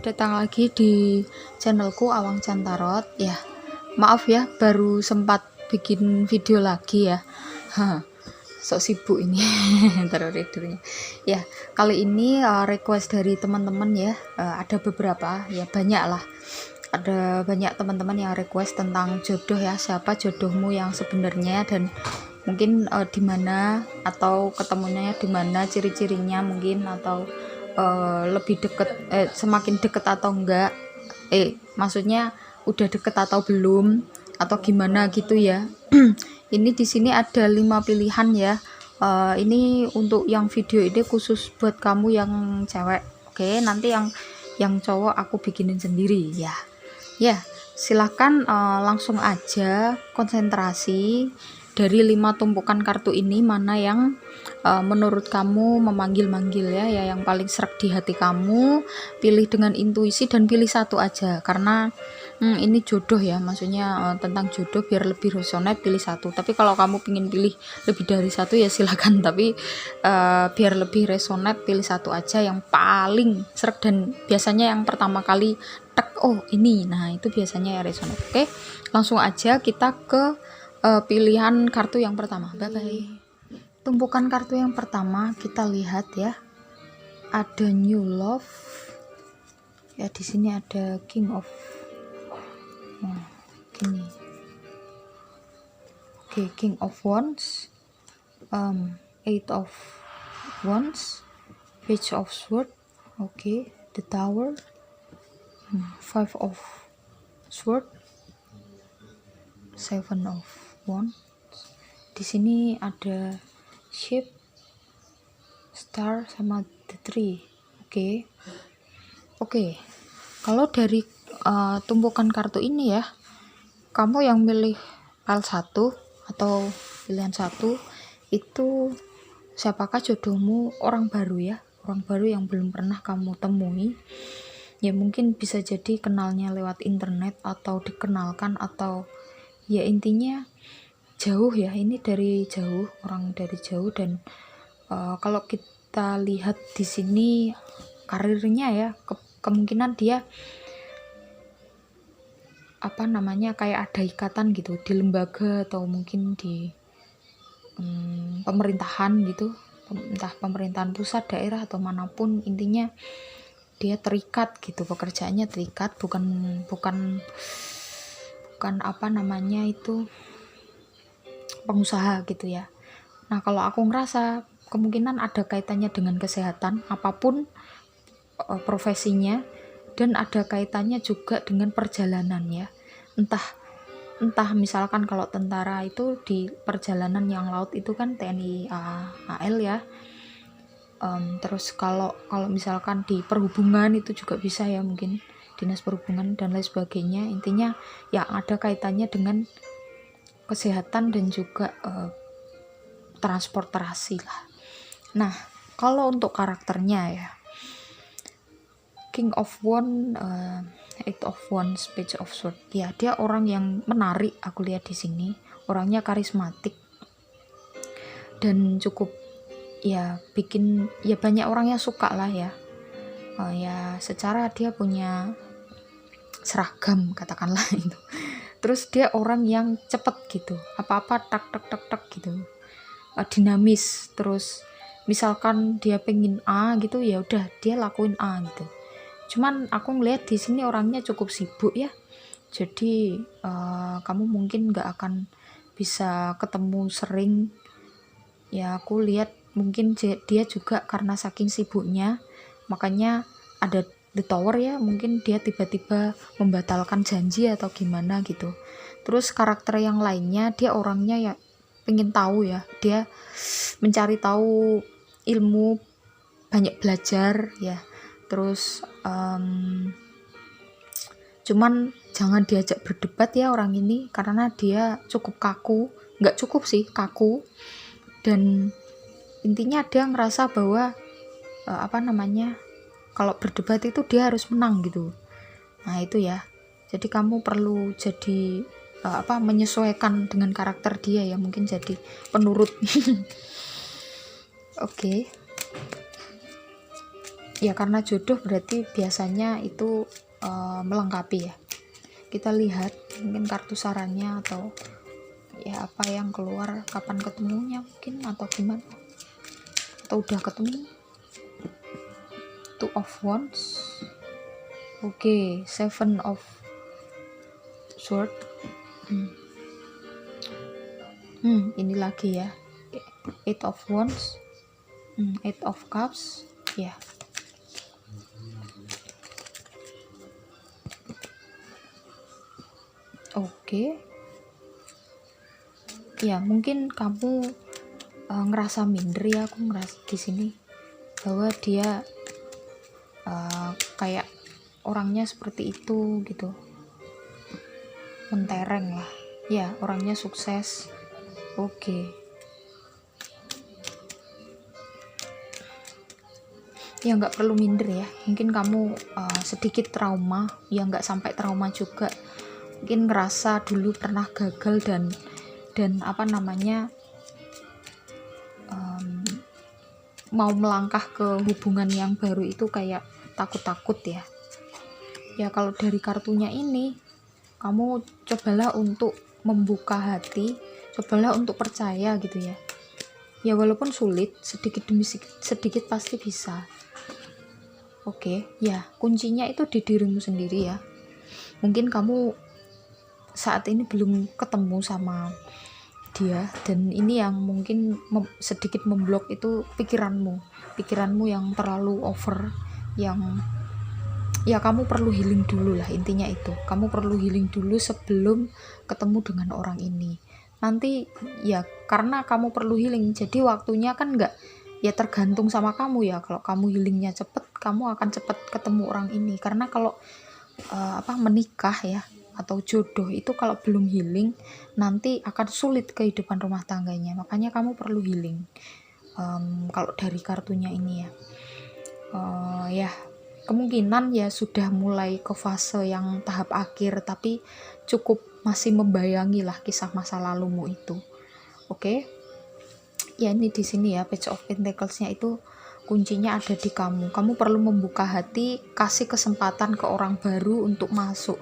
datang lagi di channelku Awang Cantarot ya. Maaf ya, baru sempat bikin video lagi ya. Sok sibuk ini taruh tidurnya. Ya, kali ini request dari teman-teman ya. Ada beberapa ya, banyak lah. Ada banyak teman-teman yang request tentang jodoh ya. Siapa jodohmu yang sebenarnya, dan mungkin di mana atau ketemunya di mana, ciri-cirinya mungkin, atau lebih deket, semakin deket atau enggak, maksudnya udah deket atau belum, atau gimana gitu ya. Ini di sini ada 5 pilihan ya. Ini untuk yang video ini khusus buat kamu yang cewek. Oke, nanti yang cowok aku bikinin sendiri ya. Ya, silahkan langsung aja konsentrasi dari 5 tumpukan kartu ini, mana yang menurut kamu memanggil-manggil ya, yang paling serak di hati kamu. Pilih dengan intuisi dan pilih satu aja, karena ini jodoh ya, maksudnya tentang jodoh, biar lebih resonate pilih satu. Tapi kalau kamu pingin pilih lebih dari satu ya silakan, tapi biar lebih resonate pilih satu aja yang paling serak, dan biasanya yang pertama kali tek, oh ini, nah itu biasanya ya resonate. Oke, langsung aja kita ke pilihan kartu yang pertama. Bye bye. Tumpukan kartu yang pertama kita lihat ya, ada New Love ya. Di sini ada King of gini. Oke, King of Wands, Eight of Wands, Page of Sword, oke, The Tower, Five of Sword, Seven of Wands. Di sini ada Ship, Star, sama The Tree. Oke. Kalau dari tumpukan kartu ini ya, kamu yang milih pile 1 atau pilihan 1 itu siapakah jodohmu? Orang baru ya, orang baru yang belum pernah kamu temui ya. Mungkin bisa jadi kenalnya lewat internet, atau dikenalkan, atau ya intinya jauh ya. Ini dari jauh, orang dari jauh. Dan kalau kita lihat di sini karirnya ya, kemungkinan dia kayak ada ikatan gitu di lembaga, atau mungkin di pemerintahan gitu, entah pemerintahan pusat, daerah, atau manapun. Intinya dia terikat gitu, pekerjaannya terikat, bukan pengusaha gitu ya. Nah, kalau aku ngerasa kemungkinan ada kaitannya dengan kesehatan, apapun profesinya, dan ada kaitannya juga dengan perjalanan ya. Entah misalkan kalau tentara itu di perjalanan yang laut itu kan TNI AL ya. Terus kalau misalkan di perhubungan itu juga bisa ya, mungkin dinas perhubungan dan lain sebagainya. Intinya ya ada kaitannya dengan kesehatan dan juga transportasi lah. Nah, kalau untuk karakternya ya, King of Wands, Eight of Wands, Page of Sword. Ya, dia orang yang menarik, aku lihat di sini. Orangnya karismatik dan cukup ya, bikin ya banyak orang yang suka lah ya. Ya secara dia punya seragam katakanlah itu. Terus dia orang yang cepet gitu, apa-apa tak gitu, dinamis. Terus misalkan dia pengen A gitu, ya udah dia lakuin A gitu. Cuman aku ngeliat di sini orangnya cukup sibuk ya, jadi kamu mungkin gak akan bisa ketemu sering ya. Aku lihat mungkin dia juga karena saking sibuknya, makanya ada The Tower ya, mungkin dia tiba-tiba membatalkan janji atau gimana gitu. Terus karakter yang lainnya, dia orangnya ya pengen tahu ya, dia mencari tahu ilmu, banyak belajar ya. Terus cuman jangan diajak berdebat ya orang ini, karena dia cukup kaku, nggak cukup sih, kaku. Dan intinya dia ngerasa bahwa kalau berdebat itu dia harus menang gitu. Nah itu ya, jadi kamu perlu jadi menyesuaikan dengan karakter dia ya, mungkin jadi penurut. Oke. Ya karena jodoh berarti biasanya itu melengkapi ya. Kita lihat mungkin kartu sarannya atau ya apa yang keluar, kapan ketemunya mungkin atau gimana, atau udah ketemu. Two of Wands, oke, Seven of Sword, ini lagi ya, Eight of Wands, Eight of Cups, ya. Oke. Ya, mungkin kamu ngerasa minder ya, aku ngerasa di sini bahwa dia kayak orangnya seperti itu gitu. Mentereng lah. Ya, orangnya sukses. Oke. Ya nggak perlu minder ya. Mungkin kamu sedikit trauma, ya nggak sampai trauma juga. Mungkin ngerasa dulu pernah gagal dan apa namanya mau melangkah ke hubungan yang baru itu kayak takut-takut ya. Ya kalau dari kartunya ini, kamu cobalah untuk membuka hati, cobalah untuk percaya gitu ya. Ya walaupun sulit, sedikit demi sedikit pasti bisa. Oke, ya kuncinya itu di dirimu sendiri ya. Mungkin kamu saat ini belum ketemu sama dia, dan ini yang mungkin sedikit memblok itu pikiranmu yang terlalu over, yang ya kamu perlu healing dulu lah, intinya itu. Kamu perlu healing dulu sebelum ketemu dengan orang ini. Nanti ya karena kamu perlu healing, jadi waktunya kan enggak ya tergantung sama kamu ya. Kalau kamu healingnya cepet, kamu akan cepet ketemu orang ini. Karena kalau menikah ya atau jodoh itu kalau belum healing nanti akan sulit kehidupan rumah tangganya. Makanya kamu perlu healing. Kalau dari kartunya ini ya, ya kemungkinan ya sudah mulai ke fase yang tahap akhir, tapi cukup masih membayangi lah kisah masa lalumu itu. Oke. Ya ini di sini ya, Page of Pentacles-nya itu kuncinya ada di kamu. Kamu perlu membuka hati, kasih kesempatan ke orang baru untuk masuk.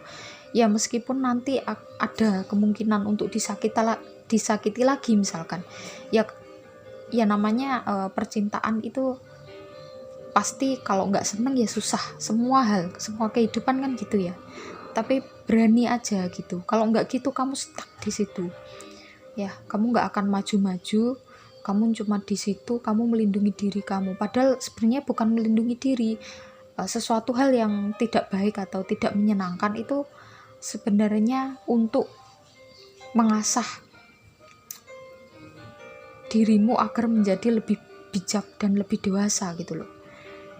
Ya meskipun nanti ada kemungkinan untuk disakiti lagi misalkan. Ya namanya percintaan itu pasti kalau nggak seneng ya susah. Semua kehidupan kan gitu ya. Tapi berani aja gitu. Kalau nggak gitu kamu stuck di situ. Ya kamu nggak akan maju-maju. Kamu cuma di situ, kamu melindungi diri kamu. Padahal sebenarnya bukan melindungi diri. Sesuatu hal yang tidak baik atau tidak menyenangkan itu sebenarnya untuk mengasah dirimu agar menjadi lebih bijak dan lebih dewasa gitu loh.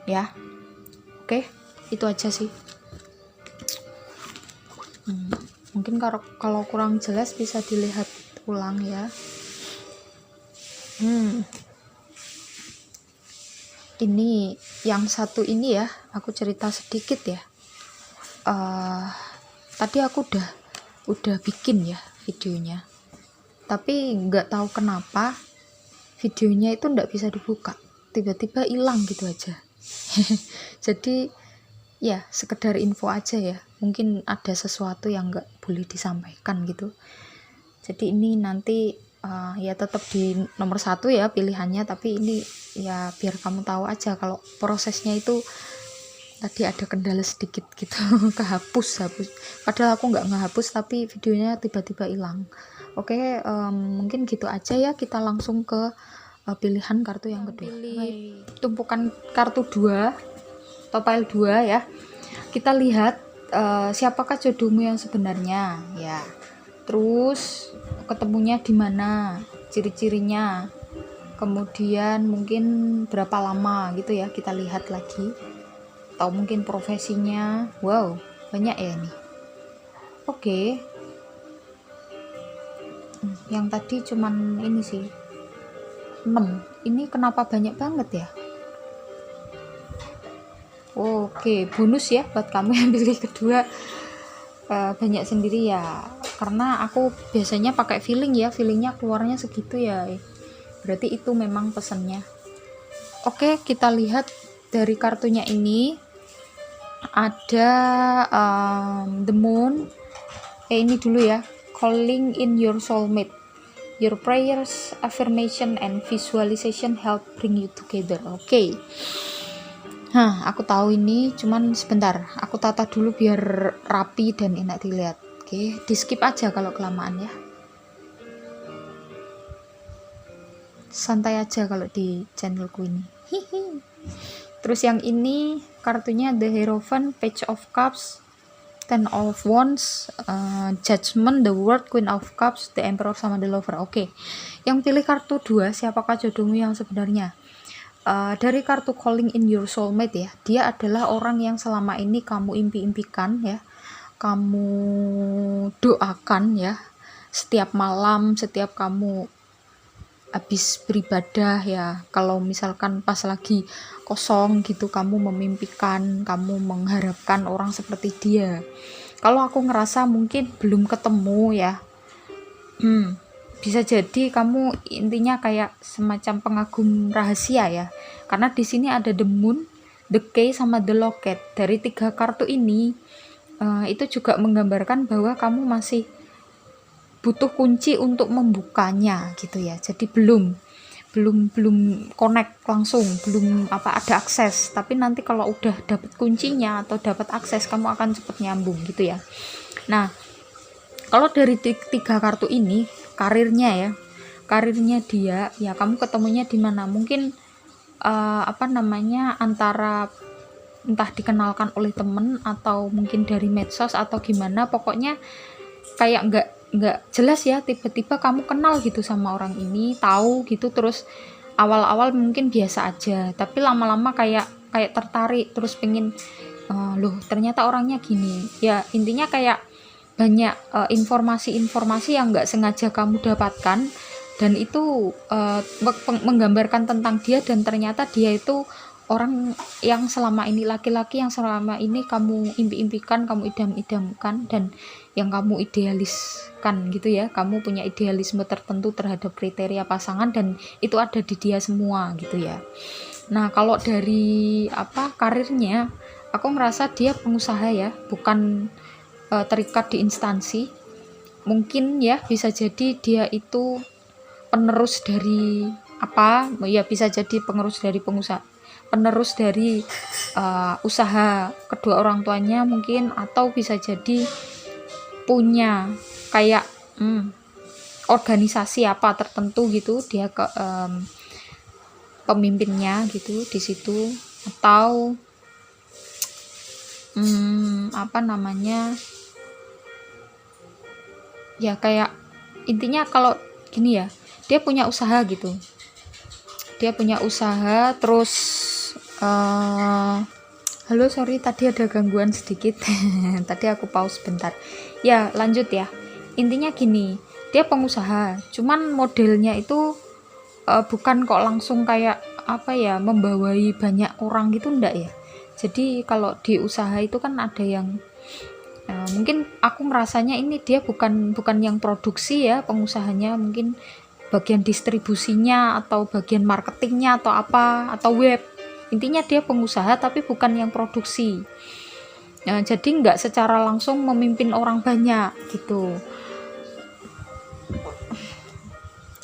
Ya. Oke, itu aja sih. Mungkin kalau kurang jelas bisa dilihat ulang ya. Ini yang satu ini ya, aku cerita sedikit ya. Tadi aku udah bikin ya videonya, tapi nggak tahu kenapa videonya itu nggak bisa dibuka, tiba-tiba hilang gitu aja. Jadi ya sekedar info aja ya, mungkin ada sesuatu yang nggak boleh disampaikan gitu. Jadi ini nanti ya tetap di nomor 1 ya pilihannya, tapi ini ya biar kamu tahu aja kalau prosesnya itu tadi ada kendala sedikit gitu. kehapus padahal aku nggak ngehapus, tapi videonya tiba-tiba hilang. Oke, mungkin gitu aja ya, kita langsung ke pilihan kartu yang kedua. Pilih tumpukan kartu 2 atau pile 2 ya. Kita lihat siapakah jodohmu yang sebenarnya ya. Terus ketemunya di mana, ciri-cirinya, kemudian mungkin berapa lama gitu ya, kita lihat lagi. Atau mungkin profesinya. Wow, banyak ya ini. Oke. Yang tadi cuman ini sih 6. Ini kenapa banyak banget ya? Oke, bonus ya buat kamu yang pilih kedua. Banyak sendiri ya, karena aku biasanya pakai feeling ya, feelingnya keluarnya segitu ya, berarti itu memang pesannya. Oke, kita lihat dari kartunya ini ada the moon. Ini dulu ya, calling in your soulmate. Your prayers, affirmation, and visualization help bring you together. Oke. Aku tahu ini, cuman sebentar. Aku tata dulu biar rapi dan enak dilihat. Oke, di skip aja kalau kelamaan ya. Santai aja kalau di channelku ini. Terus yang ini kartunya The Hierophant, Page of Cups, Ten of Wands, Judgment, The World, Queen of Cups, The Emperor sama The Lover. Oke. Yang pilih kartu 2, siapakah jodohmu yang sebenarnya? Dari kartu calling in your soulmate ya, dia adalah orang yang selama ini kamu impi-impikan ya, kamu doakan ya, setiap malam, setiap kamu habis beribadah ya, kalau misalkan pas lagi kosong gitu kamu memimpikan, kamu mengharapkan orang seperti dia. Kalau aku ngerasa mungkin belum ketemu ya, bisa jadi kamu intinya kayak semacam pengagum rahasia ya, karena di sini ada the moon, the key sama the locket. Dari 3 kartu ini itu juga menggambarkan bahwa kamu masih butuh kunci untuk membukanya gitu ya. Jadi belum connect langsung, belum ada akses, tapi nanti kalau udah dapat kuncinya atau dapat akses kamu akan cepet nyambung gitu ya. Nah, kalau dari 3 kartu ini karirnya dia ya, kamu ketemunya di mana? Mungkin antara entah dikenalkan oleh temen atau mungkin dari medsos atau gimana, pokoknya kayak nggak jelas ya, tiba-tiba kamu kenal gitu sama orang ini, tahu gitu, terus awal-awal mungkin biasa aja, tapi lama-lama kayak tertarik, terus pengen loh ternyata orangnya gini ya. Intinya kayak banyak informasi-informasi yang nggak sengaja kamu dapatkan, dan itu menggambarkan tentang dia, dan ternyata dia itu orang yang selama ini, laki-laki yang selama ini kamu impi-impikan, kamu idam-idamkan, dan yang kamu idealiskan gitu ya. Kamu punya idealisme tertentu terhadap kriteria pasangan, dan itu ada di dia semua gitu ya. Nah, kalau dari karirnya, aku ngerasa dia pengusaha ya, bukan terikat di instansi. Mungkin ya bisa jadi dia itu penerus dari bisa jadi penerus dari usaha kedua orang tuanya mungkin, atau bisa jadi punya kayak organisasi tertentu gitu, dia ke pemimpinnya gitu di situ, atau ya kayak intinya kalau gini ya, dia punya usaha gitu, terus halo, sorry tadi ada gangguan sedikit. Tadi aku pause bentar ya, lanjut ya. Intinya gini, dia pengusaha, cuman modelnya itu bukan kok langsung kayak membawai banyak orang gitu, enggak ya. Jadi kalau di usaha itu kan ada yang mungkin aku ngerasanya ini dia bukan yang produksi ya, pengusahanya mungkin bagian distribusinya atau bagian marketingnya atau web. Intinya dia pengusaha tapi bukan yang produksi. Jadi nggak secara langsung memimpin orang banyak gitu.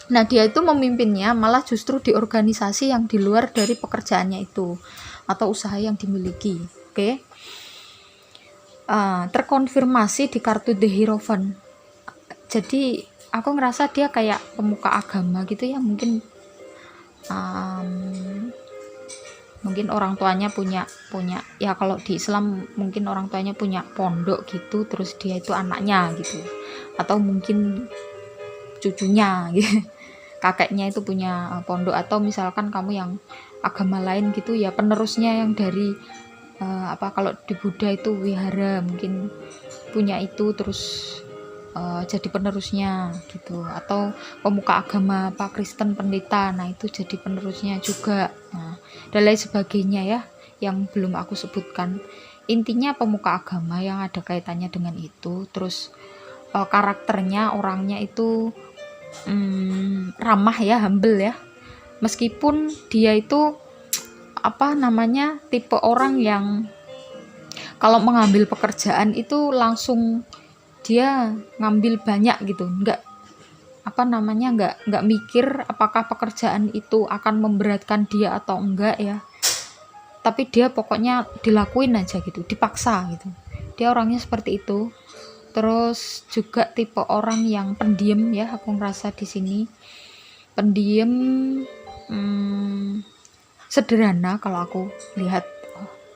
Nah, dia itu memimpinnya malah justru di organisasi yang di luar dari pekerjaannya itu atau usaha yang dimiliki. Oke. Terkonfirmasi di kartu The Hierophant. Jadi aku ngerasa dia kayak pemuka agama gitu ya, mungkin orang tuanya punya ya, kalau di Islam mungkin orang tuanya punya pondok gitu, terus dia itu anaknya gitu, atau mungkin cucunya gitu. Kakeknya itu punya pondok, atau misalkan kamu yang agama lain gitu ya, penerusnya yang dari kalau di Buddha itu wihara, mungkin punya itu terus jadi penerusnya gitu, atau pemuka agama Kristen pendeta, nah itu jadi penerusnya juga, dan lain sebagainya ya yang belum aku sebutkan. Intinya pemuka agama yang ada kaitannya dengan itu. Terus karakternya, orangnya itu ramah ya, humble ya, meskipun dia itu apa namanya, tipe orang yang kalau mengambil pekerjaan itu langsung dia ngambil banyak gitu, nggak apa namanya, nggak mikir apakah pekerjaan itu akan memberatkan dia atau enggak ya, tapi dia pokoknya dilakuin aja gitu, dipaksa gitu. Dia orangnya seperti itu. Terus juga tipe orang yang pendiam ya, aku ngerasa di sini pendiam, sederhana kalau aku lihat.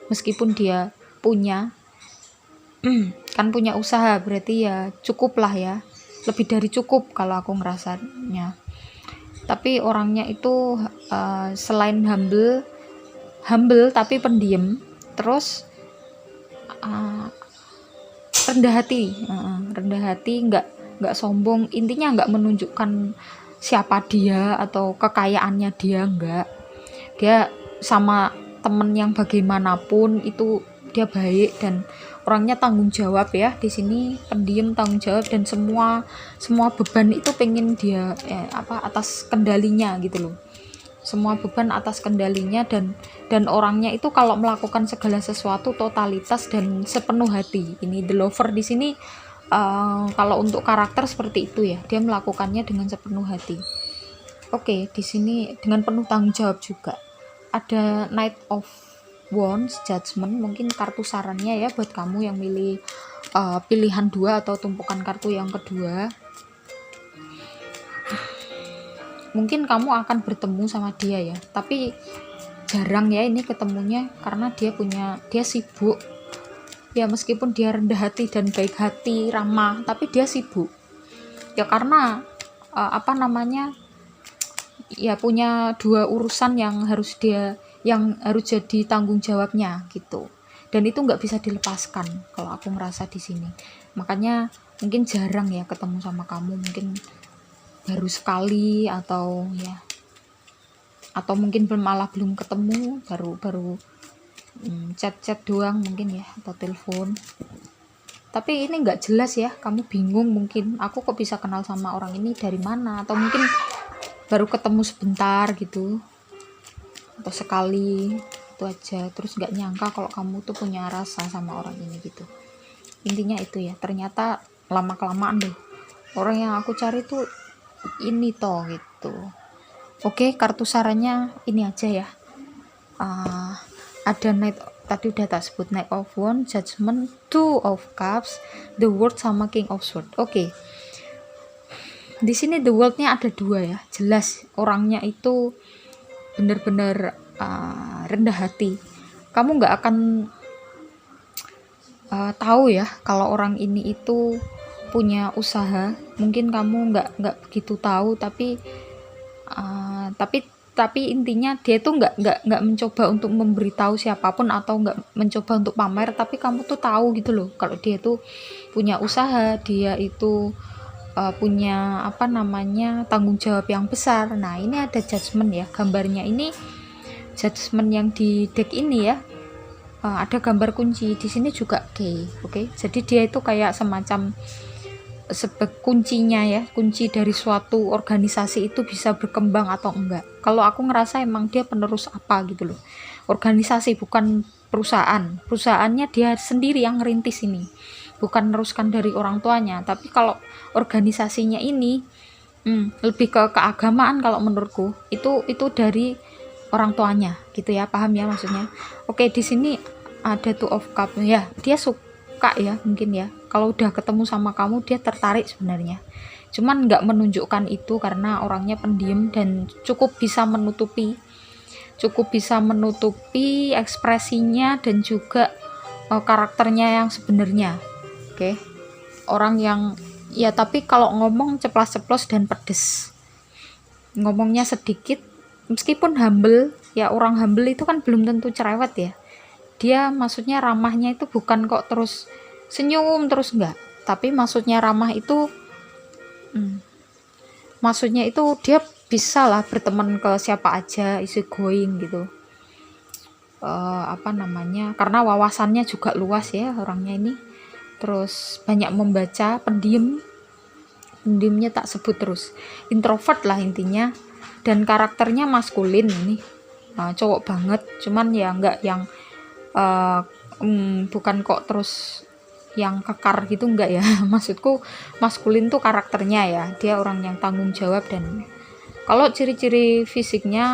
Meskipun dia punya kan punya usaha, berarti ya cukup lah ya, lebih dari cukup kalau aku ngerasanya. Tapi orangnya itu selain humble tapi pendiam, terus rendah hati, nggak sombong, intinya nggak menunjukkan siapa dia atau kekayaannya dia, nggak. Dia sama temen yang bagaimanapun itu dia baik dan orangnya tanggung jawab ya. Di sini pendiam, tanggung jawab, dan semua beban itu pengen dia atas kendalinya gitu loh. Semua beban atas kendalinya, dan orangnya itu kalau melakukan segala sesuatu totalitas dan sepenuh hati. Ini the lover di sini kalau untuk karakter seperti itu ya, dia melakukannya dengan sepenuh hati. Oke, di sini dengan penuh tanggung jawab juga. Ada Knight of Wands, Judgment, mungkin kartu sarannya ya buat kamu yang milih pilihan 2 atau tumpukan kartu yang kedua. Mungkin kamu akan bertemu sama dia ya, tapi jarang ya ini ketemunya, karena dia sibuk ya. Meskipun dia rendah hati dan baik hati, ramah, tapi dia sibuk ya, karena ya punya 2 urusan yang harus jadi tanggung jawabnya gitu, dan itu nggak bisa dilepaskan kalau aku merasa di sini. Makanya mungkin jarang ya ketemu sama kamu, mungkin baru sekali atau mungkin belum ketemu, baru chat doang mungkin ya, atau telepon. Tapi ini nggak jelas ya, kamu bingung mungkin, aku kok bisa kenal sama orang ini dari mana, atau mungkin baru ketemu sebentar gitu, atau sekali itu aja, terus nggak nyangka kalau kamu tuh punya rasa sama orang ini gitu. Intinya itu ya, ternyata lama kelamaan deh orang yang aku cari tuh ini toh gitu. Oke, kartu sarannya ini aja ya. Ada Knight, tadi udah tak sebut, Knight of Wands, Judgment, Two of Cups, The World, sama King of Swords. Oke. Di sini The World-nya ada 2 ya. Jelas orangnya itu benar-benar rendah hati. Kamu nggak akan tahu ya kalau orang ini itu punya usaha. Mungkin kamu nggak begitu tahu, tapi intinya dia tuh nggak mencoba untuk memberitahu siapapun atau nggak mencoba untuk pamer, tapi kamu tuh tahu gitu loh kalau dia tuh punya usaha, dia itu punya tanggung jawab yang besar. Nah, ini ada Judgment ya, gambarnya ini Judgment yang di deck ini ya. Ada gambar kunci di sini juga, oke. Jadi dia itu kayak semacam kuncinya ya, kunci dari suatu organisasi itu bisa berkembang atau enggak. Kalau aku ngerasa emang dia penerus apa gitu loh, organisasi, bukan perusahaan. Perusahaannya dia sendiri yang ngerintis ini, bukan meneruskan dari orang tuanya. Tapi kalau organisasinya ini lebih ke keagamaan kalau menurutku, itu dari orang tuanya gitu ya, paham ya maksudnya. Oke, di sini ada Two of Cups ya, dia suka ya, mungkin ya, kalau udah ketemu sama kamu dia tertarik sebenarnya, cuman nggak menunjukkan itu karena orangnya pendiam dan cukup bisa menutupi ekspresinya dan juga karakternya yang sebenarnya. Oke. Orang yang ya, tapi kalau ngomong ceplas-ceplos dan pedes, ngomongnya sedikit, meskipun humble ya, orang humble itu kan belum tentu cerewet ya. Dia maksudnya ramahnya itu bukan kok terus senyum terus, enggak, tapi maksudnya ramah itu maksudnya itu dia bisa lah berteman ke siapa aja, easy going gitu. Karena wawasannya juga luas ya orangnya ini. Terus banyak membaca, pendiamnya tak sebut, terus introvert lah intinya, dan karakternya maskulin ini. cowok banget, cuman ya nggak yang bukan kok terus yang kekar gitu, enggak ya. Maksudku maskulin tuh karakternya ya, dia orang yang tanggung jawab. Dan kalau ciri-ciri fisiknya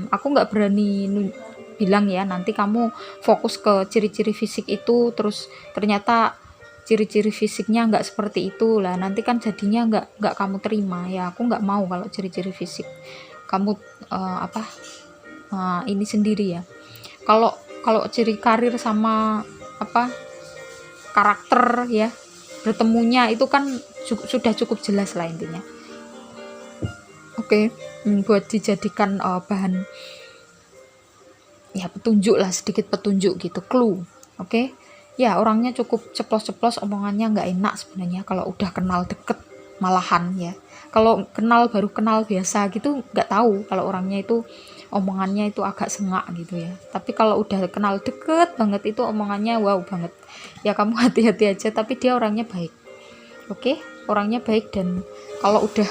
aku nggak berani bilang ya, nanti kamu fokus ke ciri-ciri fisik itu terus ternyata ciri-ciri fisiknya nggak seperti itu lah, nanti kan jadinya nggak kamu terima ya. Aku nggak mau kalau ciri-ciri fisik kamu ini sendiri ya. Kalau ciri karir sama karakter ya, bertemunya itu kan sudah cukup jelas lah intinya. Oke, buat dijadikan bahan ya petunjuk lah, sedikit petunjuk gitu, clue. Oke. Ya, orangnya cukup ceplos-ceplos, omongannya nggak enak sebenarnya kalau udah kenal deket malahan ya. Kalau baru kenal biasa gitu nggak tahu kalau orangnya itu omongannya itu agak sengak gitu ya. Tapi kalau udah kenal deket banget itu omongannya wow banget. Ya kamu hati-hati aja, tapi dia orangnya baik. Oke, orangnya baik. Dan kalau udah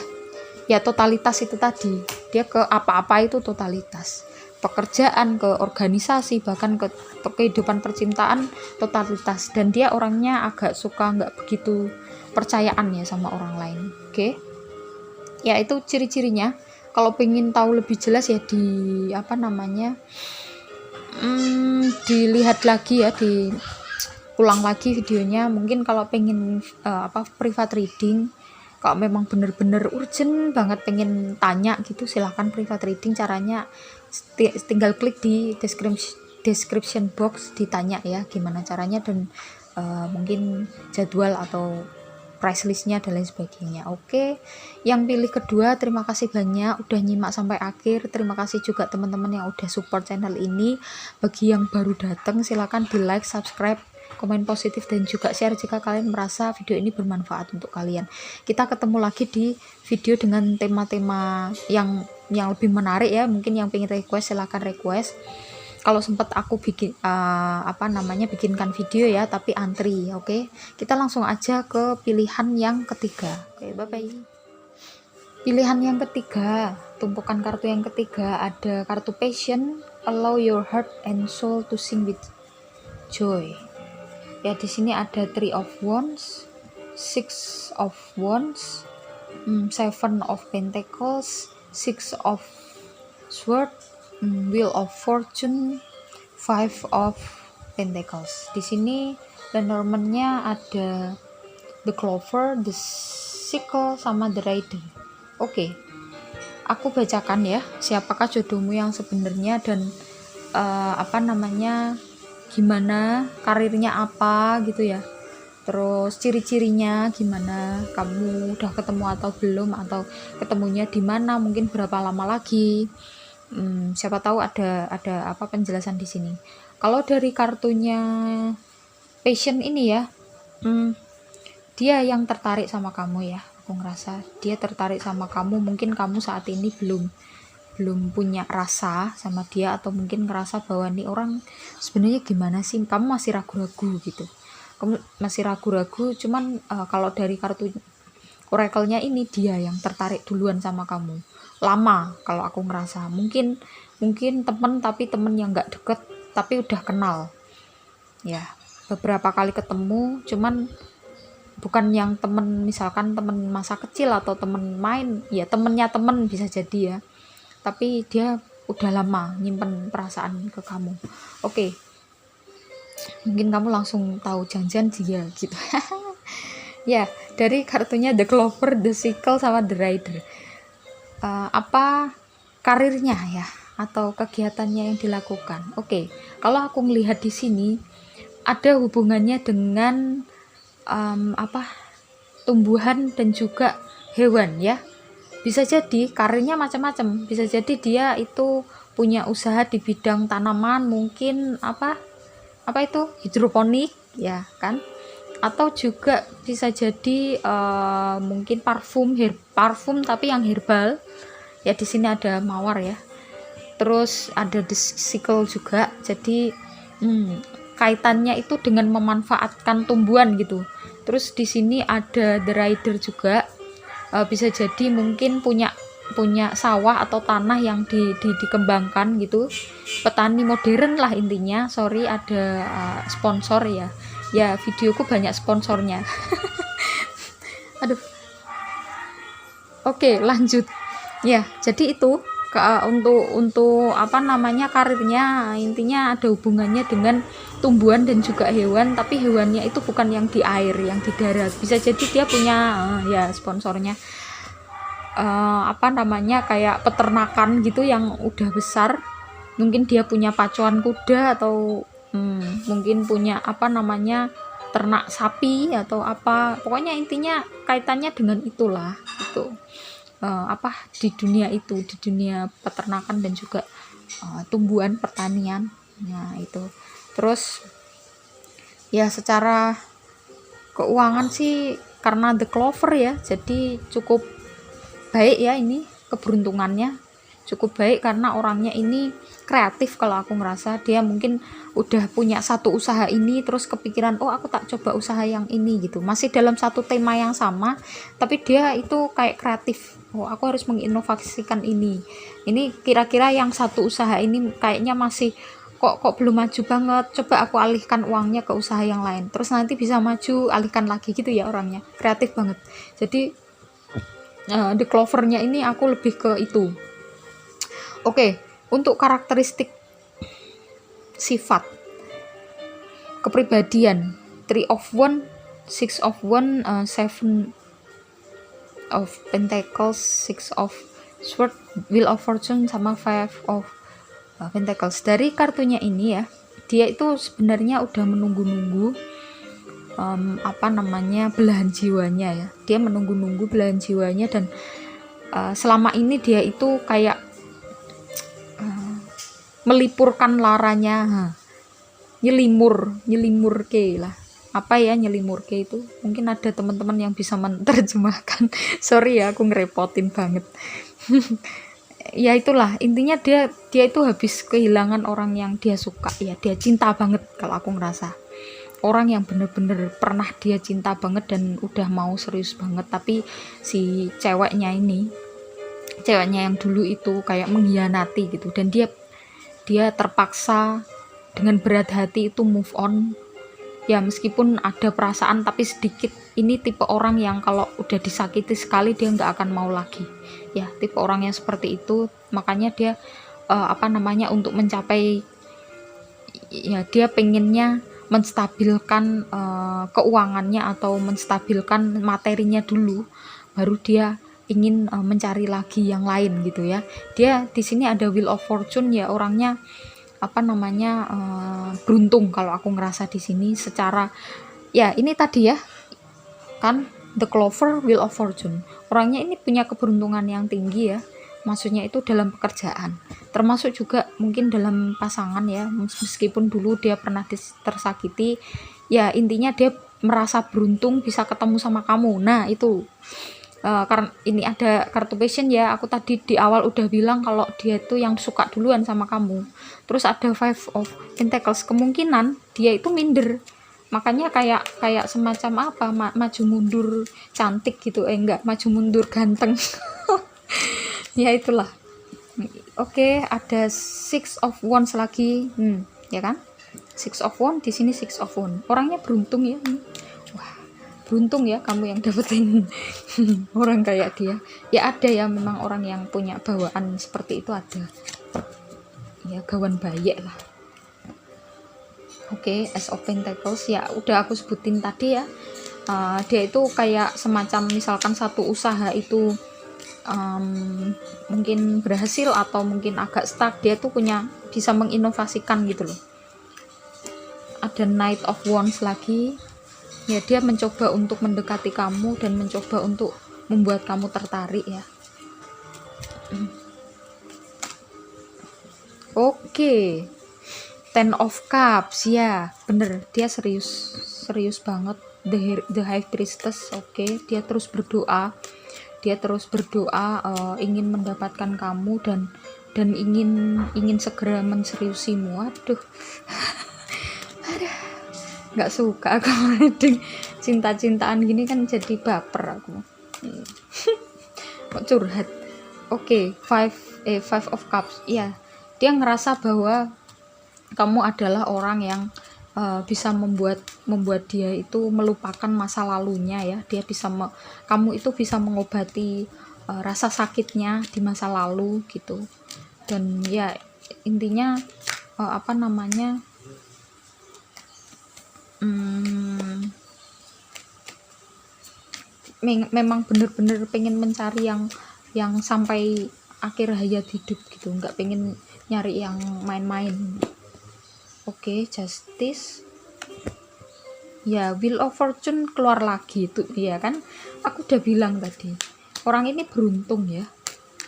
ya totalitas itu tadi, dia ke apa-apa itu totalitas. Pekerjaan, ke organisasi, bahkan ke kehidupan percintaan totalitas. Dan dia orangnya agak suka nggak begitu percayaan ya sama orang lain. Oke, ya itu ciri-cirinya. Kalau pengen tahu lebih jelas ya dilihat lagi ya, ulang lagi videonya. Mungkin kalau pengen private reading, kalau memang bener-bener urgent banget pengen tanya gitu, silahkan private reading. Caranya tinggal klik di description box, ditanya ya gimana caranya, dan mungkin jadwal atau price listnya dan lain sebagainya. Oke, yang pilih kedua, terima kasih banyak udah nyimak sampai akhir. Terima kasih juga teman-teman yang udah support channel ini. Bagi yang baru datang, silahkan di like, subscribe, komen positif, dan juga share jika kalian merasa video ini bermanfaat untuk kalian. Kita ketemu lagi di video dengan tema-tema yang lebih menarik ya. Mungkin yang pengen request silahkan request. Kalau sempat aku bikin bikinkan video ya, tapi antri. Oke, kita langsung aja ke pilihan yang ketiga. Oke, bye bye. Pilihan yang ketiga, tumpukan kartu yang ketiga, ada kartu passion. Allow your heart and soul to sing with joy. Ya, di sini ada 3 of Wands, 6 of Wands, 7 of Pentacles, 6 of Swords, Wheel of Fortune, 5 of Pentacles. Di sini Lenormand-nya ada the Clover, the Sickle, sama the Rider. Oke, aku bacakan ya, siapakah jodohmu yang sebenarnya, dan gimana karirnya apa gitu ya, terus ciri-cirinya gimana, kamu udah ketemu atau belum, atau ketemunya di mana, mungkin berapa lama lagi. Siapa tahu ada penjelasan di sini. Kalau dari kartunya passion ini ya, dia yang tertarik sama kamu ya. Aku ngerasa dia tertarik sama kamu. Mungkin kamu saat ini belum punya rasa sama dia, atau mungkin ngerasa bahwa nih orang sebenarnya gimana sih, kamu masih ragu-ragu gitu. Kamu masih ragu-ragu, cuman kalau dari kartu oracle-nya ini, dia yang tertarik duluan sama kamu. Lama kalau aku ngerasa, mungkin temen, tapi temen yang nggak deket tapi udah kenal ya, beberapa kali ketemu, cuman bukan yang temen, misalkan temen masa kecil atau temen main ya, temennya temen bisa jadi ya, tapi dia udah lama nyimpen perasaan ke kamu. Oke, mungkin kamu langsung tahu janjian dia gitu. Ya, dari kartunya the Clover, the Sickle, sama the Rider. Apa karirnya ya, atau kegiatannya yang dilakukan. Oke, kalau aku melihat di sini ada hubungannya dengan tumbuhan dan juga hewan ya. Bisa jadi karirnya macam-macam. Bisa jadi dia itu punya usaha di bidang tanaman, mungkin itu hidroponik ya kan, atau juga bisa jadi mungkin parfum tapi yang herbal ya. Di sini ada mawar ya, terus ada the sickle juga, jadi kaitannya itu dengan memanfaatkan tumbuhan gitu. Terus di sini ada the rider juga, bisa jadi mungkin punya punya sawah atau tanah yang dikembangkan gitu, petani modern lah intinya. Sorry ada sponsor ya videoku banyak sponsornya. Aduh, oke lanjut ya. Jadi itu untuk apa namanya karirnya, intinya ada hubungannya dengan tumbuhan dan juga hewan, tapi hewannya itu bukan yang di air, yang di darat. Bisa jadi dia punya ya sponsornya apa namanya kayak peternakan gitu yang udah besar, mungkin dia punya pacuan kuda atau mungkin punya apa namanya ternak sapi atau apa, pokoknya intinya kaitannya dengan itulah itu. Apa di dunia itu, di dunia peternakan dan juga tumbuhan pertanian. Nah itu terus ya secara keuangan sih karena The Clover ya, jadi cukup baik ya, ini keberuntungannya cukup baik karena orangnya ini kreatif. Kalau aku ngerasa dia mungkin udah punya satu usaha ini terus kepikiran, oh aku tak coba usaha yang ini gitu, masih dalam satu tema yang sama tapi dia itu kayak kreatif, oh aku harus menginovasikan ini kira-kira yang satu usaha ini kayaknya masih kok belum maju banget, coba aku alihkan uangnya ke usaha yang lain, terus nanti bisa maju, alihkan lagi gitu ya. Orangnya kreatif banget. Jadi The Clover-nya ini aku lebih ke itu. Oke, untuk karakteristik sifat kepribadian 3 of One, 6 of One, 7 of Pentacles, 6 of Swords, Wheel of Fortune sama 5 of Pentacles. Dari kartunya ini ya, dia itu sebenarnya udah menunggu-nunggu apa namanya belahan jiwanya ya. Dia menunggu-nunggu belahan jiwanya dan selama ini dia itu kayak melipurkan laranya, nyelimur ke lah. Apa ya nyelimur ke itu? Mungkin ada teman-teman yang bisa menerjemahkan. Sorry ya aku ngerepotin banget. Ya itulah intinya, dia itu habis kehilangan orang yang dia suka ya, dia cinta banget. Kalau aku ngerasa orang yang bener-bener pernah dia cinta banget dan udah mau serius banget, tapi si ceweknya yang dulu itu kayak mengkhianati gitu, dan dia terpaksa dengan berat hati itu move on ya, meskipun ada perasaan tapi sedikit. Ini tipe orang yang kalau udah disakiti sekali dia nggak akan mau lagi ya, tipe orang yang seperti itu. Makanya dia apa namanya untuk mencapai ya, dia pengennya menstabilkan keuangannya atau menstabilkan materinya dulu, baru dia ingin mencari lagi yang lain gitu ya. Dia di sini ada Wheel of Fortune ya, orangnya apa namanya beruntung kalau aku ngerasa di sini. Secara ya ini tadi ya kan The Clover, Wheel of Fortune, orangnya ini punya keberuntungan yang tinggi ya, maksudnya itu dalam pekerjaan, termasuk juga mungkin dalam pasangan ya, meskipun dulu dia pernah tersakiti ya, intinya dia merasa beruntung bisa ketemu sama kamu. Nah itu karena ini ada kartu passion ya, aku tadi di awal udah bilang kalau dia itu yang suka duluan sama kamu. Terus ada 5 of Pentacles, kemungkinan dia itu minder, makanya kayak semacam apa maju mundur cantik gitu, enggak maju mundur ganteng. Ya itulah. Oke, ada 6 of Wands lagi, ya kan? 6 of Wands di sini, 6 of Wands. Orangnya beruntung ya. Wah, beruntung ya kamu yang dapetin orang kayak dia. Ya ada ya memang orang yang punya bawaan seperti itu, ada. Ya gawan bayek lah. Oke, Ace of Pentacles ya udah aku sebutin tadi ya. Dia itu kayak semacam misalkan satu usaha itu mungkin berhasil atau mungkin agak stuck, dia tuh bisa menginovasikan gitu loh. Ada Knight of Wands lagi ya, dia mencoba untuk mendekati kamu dan mencoba untuk membuat kamu tertarik ya. Oke, Ten of Cups ya, bener, dia serius banget. The High Priestess, oke, dia terus berdoa, ingin mendapatkan kamu dan ingin segera menseriusimu. Aduh, nggak suka aku reading cinta-cintaan gini kan, jadi baper aku. Kok curhat. Oke, five of cups. Iya, dia ngerasa bahwa kamu adalah orang yang bisa membuat dia itu melupakan masa lalunya ya. Dia bisa kamu itu bisa mengobati rasa sakitnya di masa lalu gitu. Dan ya intinya apa namanya, memang bener-bener pengen mencari yang sampai akhir hayat hidup gitu, nggak pengen nyari yang main-main. Oke, justice. Ya, wheel of fortune keluar lagi itu dia kan. Aku udah bilang tadi, orang ini beruntung ya.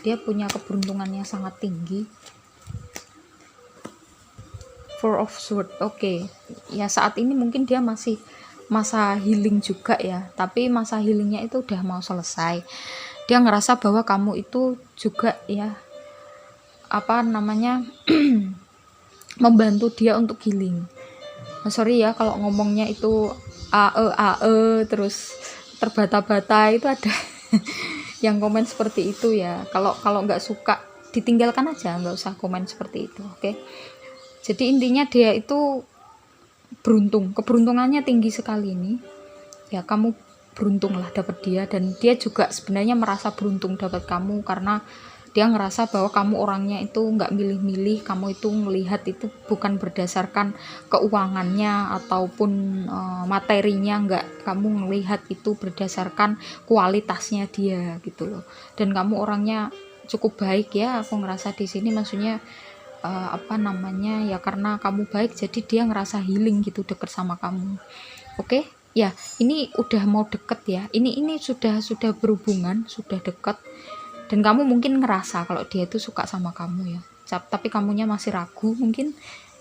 Dia punya keberuntungan yang sangat tinggi. Four of sword. Oke. Ya saat ini mungkin dia masih masa healing juga ya, tapi masa healingnya itu udah mau selesai. Dia ngerasa bahwa kamu itu juga ya apa namanya membantu dia untuk healing. Sorry ya kalau ngomongnya itu ae terus terbata-bata, itu ada yang komen seperti itu ya. Kalau nggak suka ditinggalkan aja, nggak usah komen seperti itu. Oke. Jadi intinya dia itu beruntung, keberuntungannya tinggi sekali ini ya. Kamu beruntung lah dapat dia, dan dia juga sebenarnya merasa beruntung dapat kamu karena dia ngerasa bahwa kamu orangnya itu nggak milih-milih. Kamu itu melihat itu bukan berdasarkan keuangannya ataupun materinya, nggak. Kamu melihat itu berdasarkan kualitasnya dia gitu loh. Dan kamu orangnya cukup baik ya, aku ngerasa di sini. Maksudnya apa namanya ya, karena kamu baik jadi dia ngerasa healing gitu deket sama kamu. Oke ya, ini udah mau deket ya, ini sudah berhubungan, sudah deket. Dan kamu mungkin ngerasa kalau dia itu suka sama kamu ya, tapi kamunya masih ragu mungkin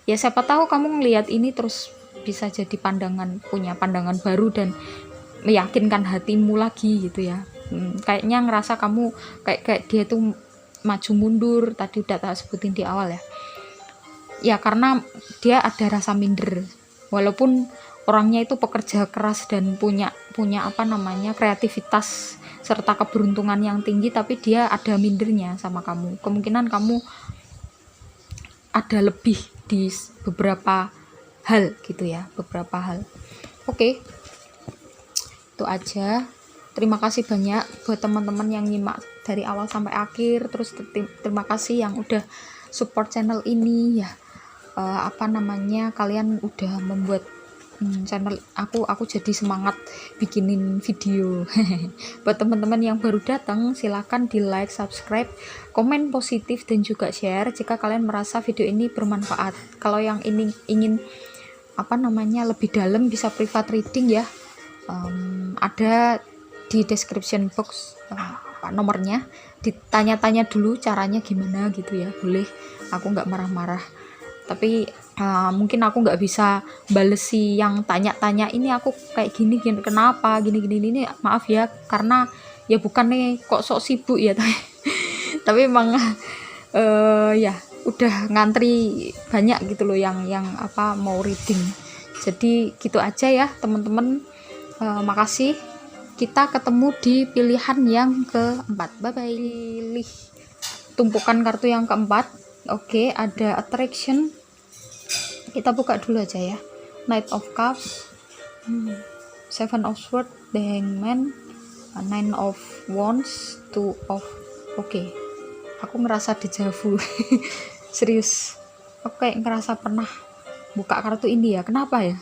ya. Siapa tahu kamu ngelihat ini terus bisa jadi punya pandangan baru dan meyakinkan hatimu lagi gitu ya. Kayaknya ngerasa kamu kayak dia tuh maju mundur, tadi udah tak sebutin di awal ya karena dia ada rasa minder. Walaupun orangnya itu pekerja keras dan punya apa namanya kreativitas serta keberuntungan yang tinggi, tapi dia ada mindernya sama kamu. Kemungkinan kamu ada lebih di beberapa hal gitu ya, beberapa hal. Oke, itu aja. Terima kasih banyak buat teman-teman yang nyimak dari awal sampai akhir. Terus terima kasih yang udah support channel ini ya. Apa namanya, kalian udah membuat channel aku jadi semangat bikinin video. Buat teman-teman yang baru datang, silahkan di like, subscribe, komen positif dan juga share jika kalian merasa video ini bermanfaat. Kalau yang ingin apa namanya lebih dalam, bisa private reading ya, ada di description box nomornya. Ditanya-tanya dulu caranya gimana gitu ya, boleh. Aku nggak marah-marah, tapi mungkin aku nggak bisa balesi yang tanya-tanya ini, aku kayak gini kenapa gini ini, maaf ya, karena ya bukan nih kok sok sibuk ya tapi emang ya udah ngantri banyak gitu loh yang apa mau reading. Jadi gitu aja ya teman-teman. Makasih, kita ketemu di pilihan yang keempat. Bye bye. Pilih tumpukan kartu yang keempat. Oke, ada attraction. Kita buka dulu aja ya. Knight of Cups, Seven of Swords, The Hangman, Nine of Wands, Two of. Oke, aku ngerasa dejavu. Serius, aku kayak ngerasa pernah buka kartu ini ya. Kenapa ya?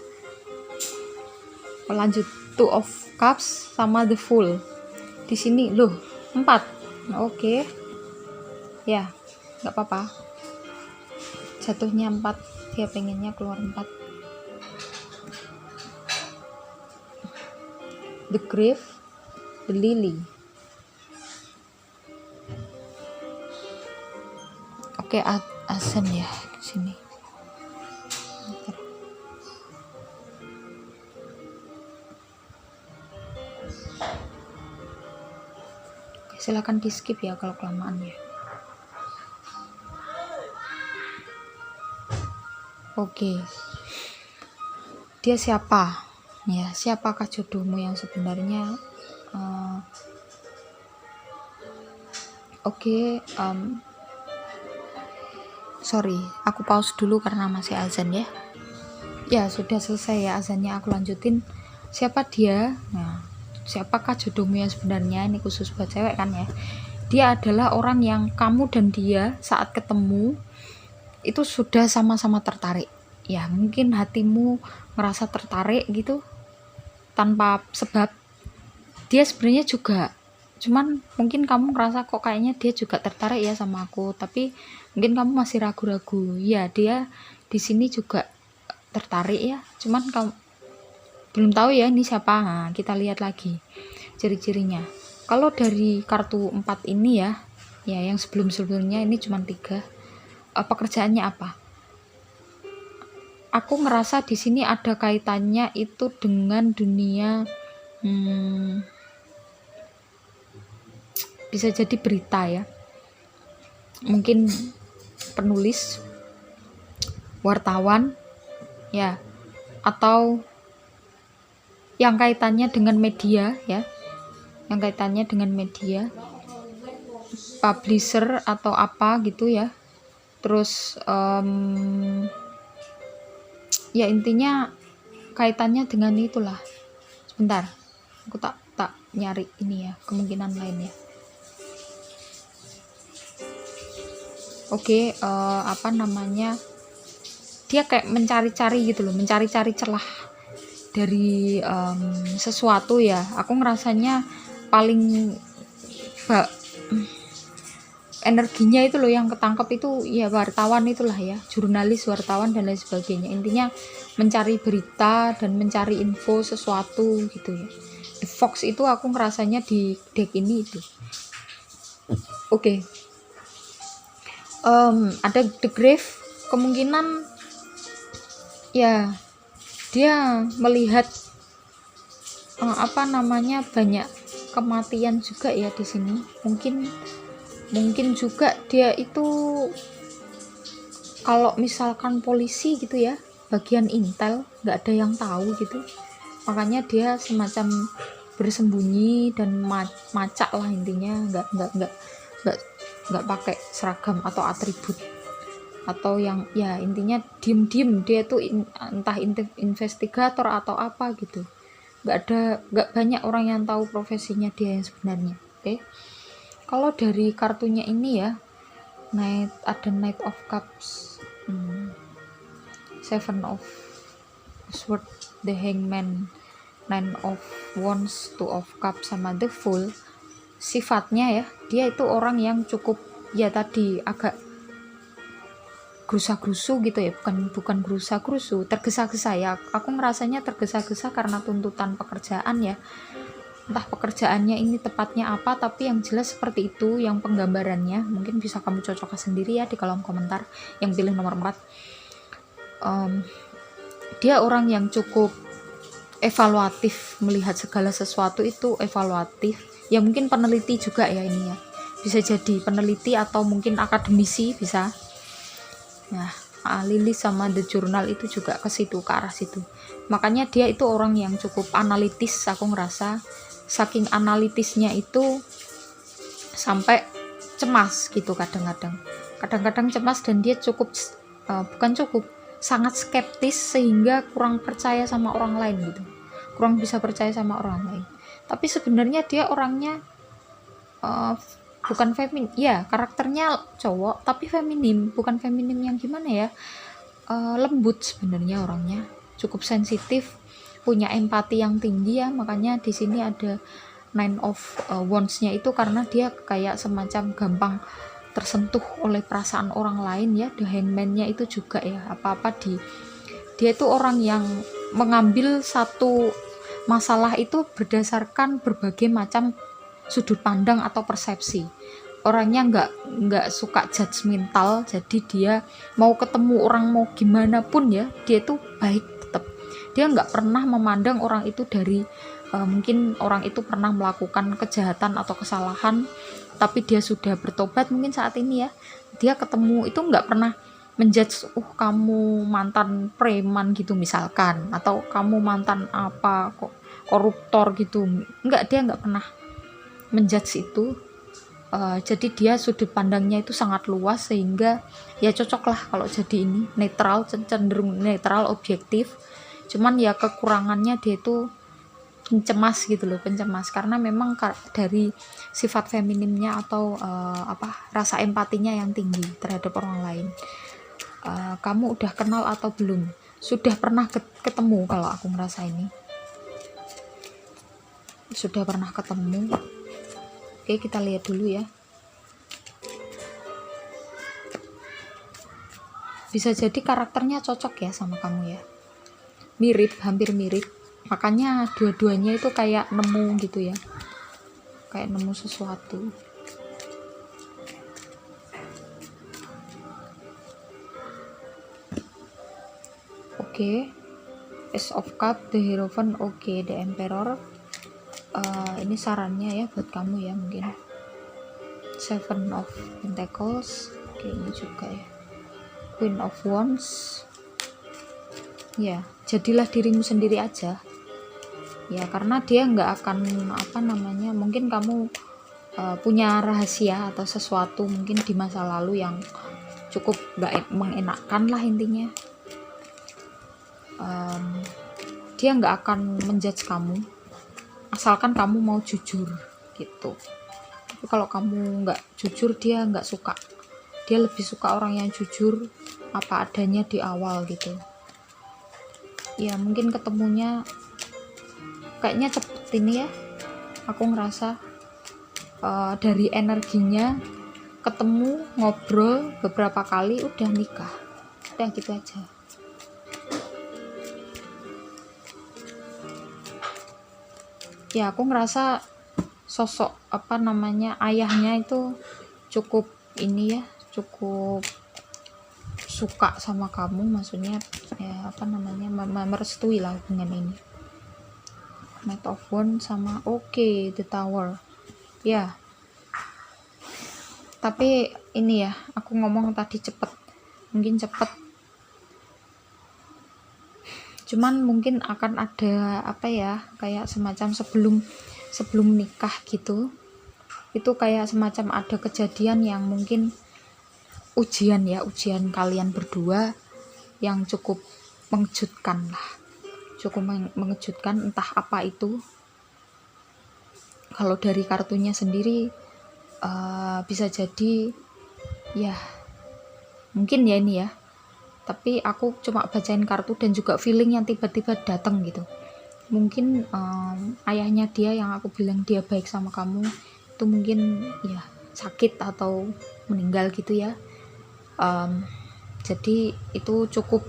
Lanjut, Two of Cups sama The Fool. Di sini loh 4. Oke. Ya, nggak apa-apa. Jatuhnya 4. Dia pengennya keluar 4. The Grave, The Lily. Oke, Asen ya di sini. Silakan di skip ya kalau kelamaan ya. Oke. Dia siapa? Ya, siapakah jodohmu yang sebenarnya? Oke, sorry, aku pause dulu karena masih azan ya. Ya, sudah selesai ya azannya, aku lanjutin. Siapa dia? Nah, siapakah jodohmu yang sebenarnya? Ini khusus buat cewek kan ya. Dia adalah orang yang kamu dan dia saat ketemu itu sudah sama-sama tertarik. Ya, mungkin hatimu merasa tertarik gitu tanpa sebab. Dia sebenarnya juga, cuman mungkin kamu ngerasa kok kayaknya dia juga tertarik ya sama aku, tapi mungkin kamu masih ragu-ragu. Ya, dia di sini juga tertarik ya, cuman kamu belum tahu ya ini siapa. Nah, kita lihat lagi ciri-cirinya. Kalau dari kartu 4 ini ya, yang sebelum-sebelumnya ini cuma 3. Pekerjaannya apa? Aku ngerasa di sini ada kaitannya itu dengan dunia, bisa jadi berita ya, mungkin penulis, wartawan ya, atau yang kaitannya dengan media ya, yang kaitannya dengan media, publisher atau apa gitu ya. Terus ya intinya kaitannya dengan itulah. Sebentar, aku tak nyari ini ya, kemungkinan lain ya. Oke, apa namanya, dia kayak mencari-cari gitu loh, mencari-cari celah dari sesuatu ya. Aku ngerasanya paling energinya itu loh yang ketangkep itu ya wartawan itulah ya, jurnalis, wartawan dan lain sebagainya. Intinya mencari berita dan mencari info sesuatu gitu ya. The Fox itu aku ngerasanya di deck ini itu. Oke. Ada The Grave, kemungkinan ya dia melihat apa namanya, banyak kematian juga ya di sini. Mungkin juga dia itu kalau misalkan polisi gitu ya, bagian intel nggak ada yang tahu gitu, makanya dia semacam bersembunyi dan macak lah intinya, nggak pakai seragam atau atribut, atau yang ya intinya diem dia tuh entah investigator atau apa gitu. Nggak banyak orang yang tahu profesinya dia yang sebenarnya. Oke. Kalau dari kartunya ini ya, ada Knight of Cups, Seven of Swords, The Hangman, Nine of Wands, Two of Cups, sama The Fool. Sifatnya ya, dia itu orang yang cukup ya tadi agak gerusa-gerusu gitu ya, bukan gerusa-gerusu, tergesa-gesa ya. Aku ngerasanya tergesa-gesa karena tuntutan pekerjaan ya. Entah pekerjaannya ini tepatnya apa, tapi yang jelas seperti itu yang penggambarannya. Mungkin bisa kamu cocokkan sendiri ya di kolom komentar yang pilih nomor 4. Dia orang yang cukup evaluatif, melihat segala sesuatu itu evaluatif ya, mungkin peneliti juga ya ini ya, bisa jadi peneliti atau mungkin akademisi bisa. Nah, Lilis sama The Journal itu juga ke situ, ke arah situ. Makanya dia itu orang yang cukup analitis, aku ngerasa. Saking analitisnya itu sampai cemas gitu kadang-kadang cemas, dan dia sangat skeptis sehingga kurang percaya sama orang lain gitu, kurang bisa percaya sama orang lain. Tapi sebenarnya dia orangnya bukan feminim ya, karakternya cowok tapi feminim, bukan feminim yang gimana ya, lembut sebenarnya, orangnya cukup sensitif, punya empati yang tinggi ya. Makanya di sini ada Nine of Wands-nya itu karena dia kayak semacam gampang tersentuh oleh perasaan orang lain ya. The Hangman-nya itu juga ya, apa-apa dia itu orang yang mengambil satu masalah itu berdasarkan berbagai macam sudut pandang atau persepsi. Orangnya nggak suka judgmental, jadi dia mau ketemu orang mau gimana pun ya, dia tuh baik tetap. Dia nggak pernah memandang orang itu dari mungkin orang itu pernah melakukan kejahatan atau kesalahan, tapi dia sudah bertobat mungkin saat ini ya, dia ketemu itu nggak pernah menjudge, kamu mantan preman gitu misalkan, atau kamu mantan apa kok koruptor gitu, dia nggak pernah menjudge itu. Jadi dia sudut pandangnya itu sangat luas, sehingga ya cocok lah kalau jadi ini netral, cenderung netral, objektif. Cuman ya kekurangannya dia itu pencemas gitu loh, pencemas, karena memang dari sifat feminimnya atau rasa empatinya yang tinggi terhadap orang lain. Kamu udah kenal atau belum? Sudah pernah ketemu, kalau aku ngerasa ini sudah pernah ketemu. Oke, kita lihat dulu ya. Bisa jadi karakternya cocok ya sama kamu ya, mirip, hampir mirip, makanya dua-duanya itu kayak nemu gitu ya, kayak nemu sesuatu. Oke, Ace of Cup, the Hierophant, oke, the Emperor. Ini sarannya ya buat kamu ya, mungkin Seven of Pentacles, oke, ini juga ya, Queen of Wands. Ya, jadilah dirimu sendiri aja ya, karena dia nggak akan mungkin kamu punya rahasia atau sesuatu mungkin di masa lalu yang cukup nggak mengenakkan lah intinya. Dia nggak akan menjudge kamu asalkan kamu mau jujur gitu. Tapi kalau kamu nggak jujur, dia nggak suka. Dia lebih suka orang yang jujur apa adanya di awal gitu ya. Mungkin ketemunya kayaknya cepet ini ya, aku ngerasa dari energinya, ketemu, ngobrol beberapa kali, udah nikah, udah gitu aja. Ya, aku ngerasa sosok ayahnya itu cukup ini ya, cukup suka sama kamu, maksudnya ya merestui lah hubungan ini. Knight of Wands sama the Tower ya. Tapi ini ya, aku ngomong tadi cepet, mungkin cepet, cuman mungkin akan ada kayak semacam sebelum nikah gitu, itu kayak semacam ada kejadian yang mungkin ujian kalian berdua yang cukup mengejutkan lah, mengejutkan, entah apa itu. Kalau dari kartunya sendiri bisa jadi ya, mungkin ya ini ya, tapi aku cuma bacain kartu dan juga feeling yang tiba-tiba datang gitu. Mungkin ayahnya dia yang aku bilang dia baik sama kamu itu mungkin ya sakit atau meninggal gitu ya. Jadi itu cukup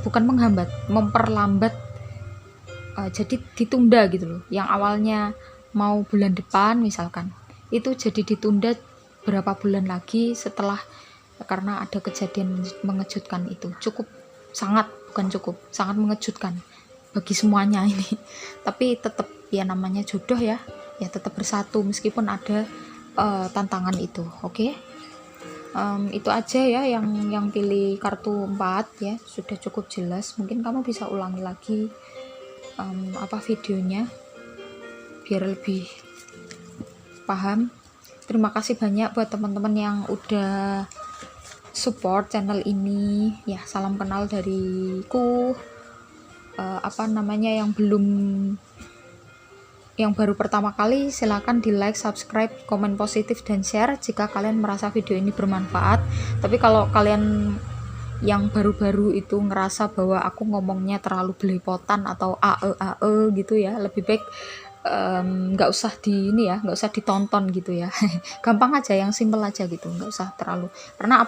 bukan menghambat, memperlambat, jadi ditunda gitu loh. Yang awalnya mau bulan depan misalkan, itu jadi ditunda berapa bulan lagi setelah, karena ada kejadian mengejutkan itu. Sangat mengejutkan bagi semuanya ini. Tapi tetap ya, namanya jodoh ya tetap bersatu meskipun ada tantangan itu. Oke. Itu aja ya yang pilih kartu 4 ya, sudah cukup jelas. Mungkin kamu bisa ulangi lagi videonya biar lebih paham. Terima kasih banyak buat teman-teman yang udah support channel ini ya. Salam kenal dariku. Yang baru pertama kali, silakan di like, subscribe, komen positif, dan share jika kalian merasa video ini bermanfaat. Tapi kalau kalian yang baru-baru itu ngerasa bahwa aku ngomongnya terlalu belepotan atau ae gitu ya, lebih baik nggak usah ditonton gitu ya. Gampang aja, yang simple aja gitu, nggak usah terlalu, karena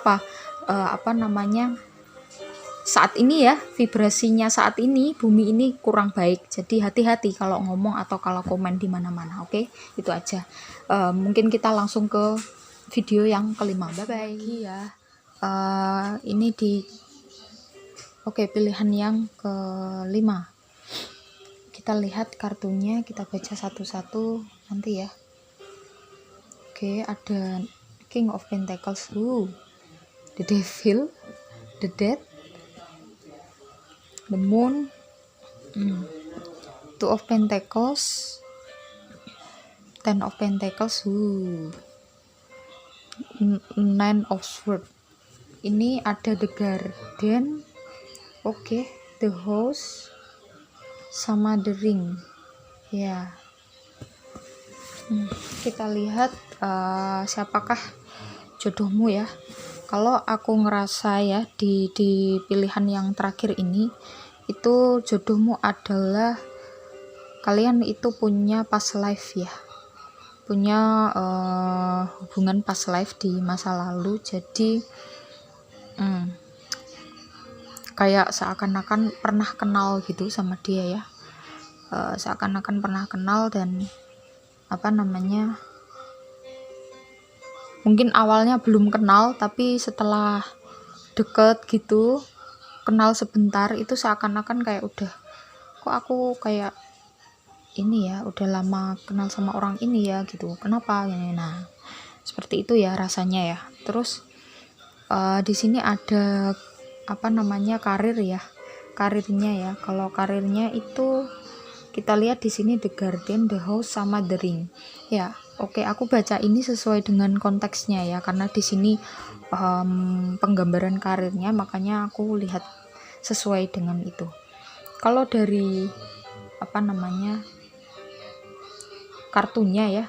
saat ini ya, vibrasinya saat ini bumi ini kurang baik, jadi hati-hati kalau ngomong atau kalau komen di mana-mana. Oke, itu aja. Mungkin kita langsung ke video yang kelima. Bye bye ya. Ini pilihan yang kelima. Kita lihat kartunya, kita baca satu-satu nanti ya. Oke, ada King of Pentacles, the Devil, the Death, the Moon, Two of Pentacles, Ten of Pentacles, Nine of Swords. Ini ada The Garden, oke, The House, sama The Ring. Ya, kita lihat siapakah jodohmu ya. Kalau aku ngerasa ya di pilihan yang terakhir ini, itu jodohmu adalah kalian itu punya past life ya, punya hubungan past life di masa lalu. Jadi kayak seakan-akan pernah kenal gitu sama dia ya, seakan-akan pernah kenal. Dan mungkin awalnya belum kenal, tapi setelah deket gitu, kenal sebentar, itu seakan-akan kayak udah, kok aku kayak ini ya, udah lama kenal sama orang ini ya gitu, kenapa ini. Nah, seperti itu ya rasanya ya. Terus di sini ada karir ya, karirnya ya. Kalau karirnya itu kita lihat di sini The Garden, The House, sama The Ring. Ya, oke, aku baca ini sesuai dengan konteksnya ya, karena di sini penggambaran karirnya, makanya aku lihat sesuai dengan itu. Kalau dari kartunya ya,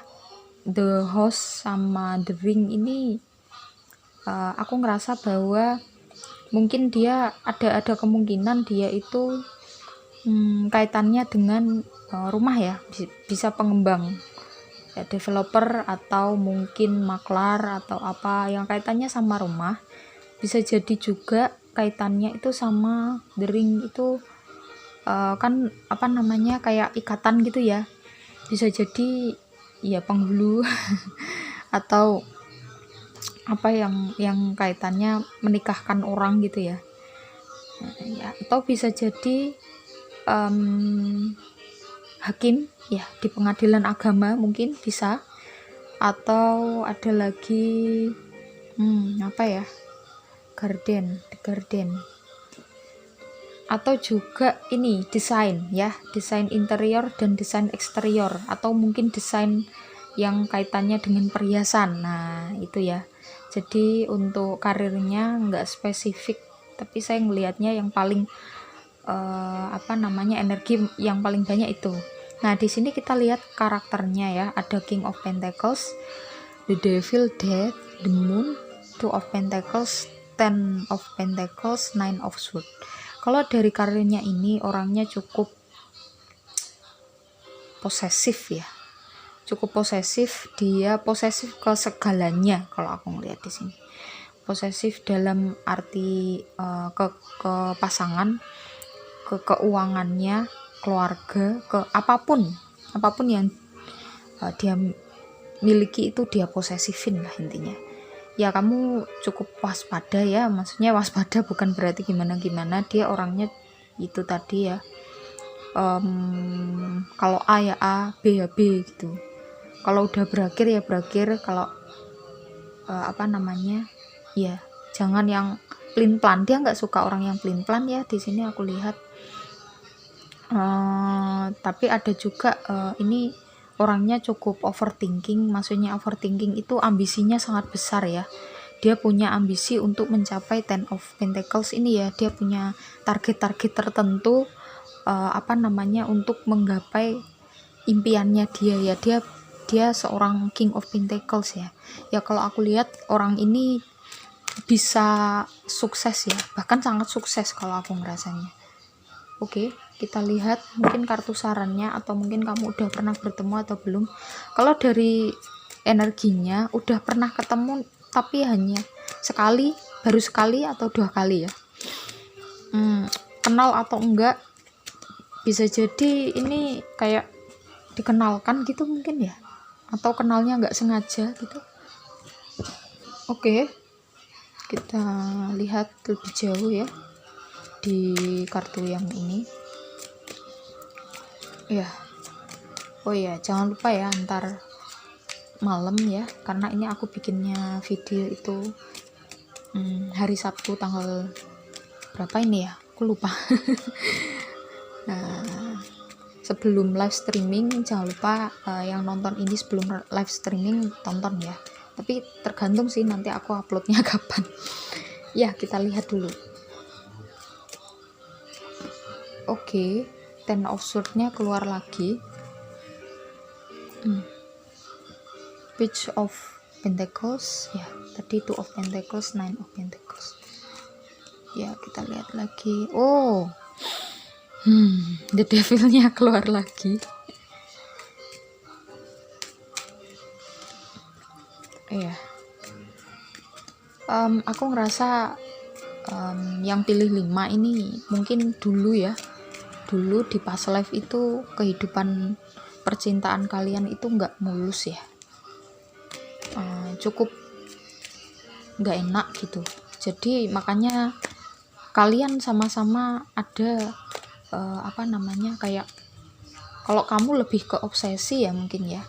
The House sama The Ring ini, aku ngerasa bahwa mungkin dia ada kemungkinan dia itu kaitannya dengan rumah ya, bisa pengembang ya, developer, atau mungkin maklar, atau apa yang kaitannya sama rumah. Bisa jadi juga kaitannya itu sama The Ring itu kan kayak ikatan gitu ya, bisa jadi ya penghulu atau apa yang kaitannya menikahkan orang gitu ya. Ya, atau bisa jadi hakim ya, di pengadilan agama mungkin bisa. Atau ada lagi The Garden. Atau juga ini desain ya, desain interior dan desain eksterior, atau mungkin desain yang kaitannya dengan perhiasan. Nah, itu ya. Jadi untuk karirnya nggak spesifik, tapi saya ngelihatnya yang paling energi yang paling banyak itu. Nah, di sini kita lihat karakternya ya, ada King of Pentacles, The Devil, Death, The Moon, Two of Pentacles, Ten of Pentacles, Nine of Swords. Kalau dari karirnya ini, orangnya cukup posesif ya, dia posesif ke segalanya. Kalau aku ngeliat di sini, posesif dalam arti ke pasangan, ke keuangannya, keluarga, ke apapun yang dia miliki itu dia posesifin lah intinya. Ya, kamu cukup waspada ya, maksudnya waspada bukan berarti gimana, dia orangnya itu tadi ya, kalau A ya A, B ya B gitu. Kalau udah berakhir ya berakhir. Kalau ya jangan yang pelin plan, dia nggak suka orang yang pelin plan ya, di sini aku lihat. Tapi ada juga ini orangnya cukup overthinking. Maksudnya overthinking itu ambisinya sangat besar ya, dia punya ambisi untuk mencapai Ten of Pentacles ini ya, dia punya target-target tertentu untuk menggapai impiannya dia ya. Dia seorang King of Pentacles ya. Ya, kalau aku lihat orang ini bisa sukses ya, bahkan sangat sukses kalau aku ngerasanya. Oke, kita lihat mungkin kartu sarannya, atau mungkin kamu udah pernah bertemu atau belum. Kalau dari energinya udah pernah ketemu, tapi hanya sekali, baru sekali atau 2 kali ya. Kenal atau enggak, bisa jadi ini kayak dikenalkan gitu mungkin ya, atau kenalnya nggak sengaja gitu. Oke, kita lihat lebih jauh ya di kartu yang ini ya. Oh ya, jangan lupa ya, ntar malam ya, karena ini aku bikinnya video itu hari Sabtu tanggal berapa ini ya, aku lupa. Nah, sebelum live streaming jangan lupa yang nonton ini sebelum live streaming tonton ya, tapi tergantung sih nanti aku uploadnya kapan. Ya, kita lihat dulu. Oke, Ten of Swords-nya keluar lagi. Page of Pentacles, ya tadi Two of Pentacles, Nine of Pentacles. Ya, kita lihat lagi. Oh, The Devil-nya keluar lagi. Iya. Aku ngerasa yang pilih 5 ini mungkin dulu di past life itu kehidupan percintaan kalian itu nggak mulus ya, cukup nggak enak gitu. Jadi makanya kalian sama-sama ada kayak, kalau kamu lebih ke obsesi ya mungkin ya,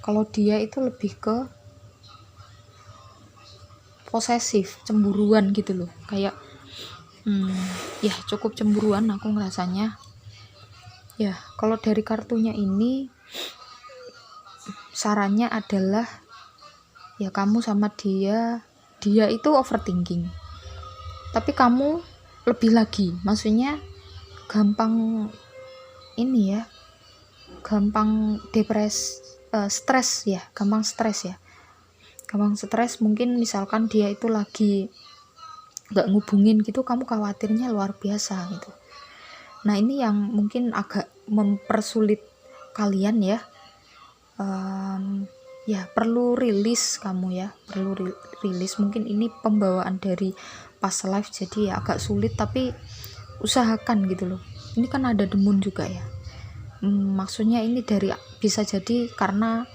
kalau dia itu lebih ke posesif, cemburuan gitu loh, kayak ya cukup cemburuan aku ngerasanya. Ya, kalau dari kartunya ini sarannya adalah ya kamu sama dia itu overthinking, tapi kamu lebih lagi, maksudnya gampang ini ya, gampang stres ya, gampang stres. Mungkin misalkan dia itu lagi gak ngubungin gitu, kamu khawatirnya luar biasa gitu. Nah, ini yang mungkin agak mempersulit kalian ya. Ya perlu rilis kamu ya, perlu rilis. Mungkin ini pembawaan dari past life, jadi ya agak sulit, tapi usahakan gitu loh. Ini kan ada The Moon juga ya. Maksudnya ini bisa jadi karena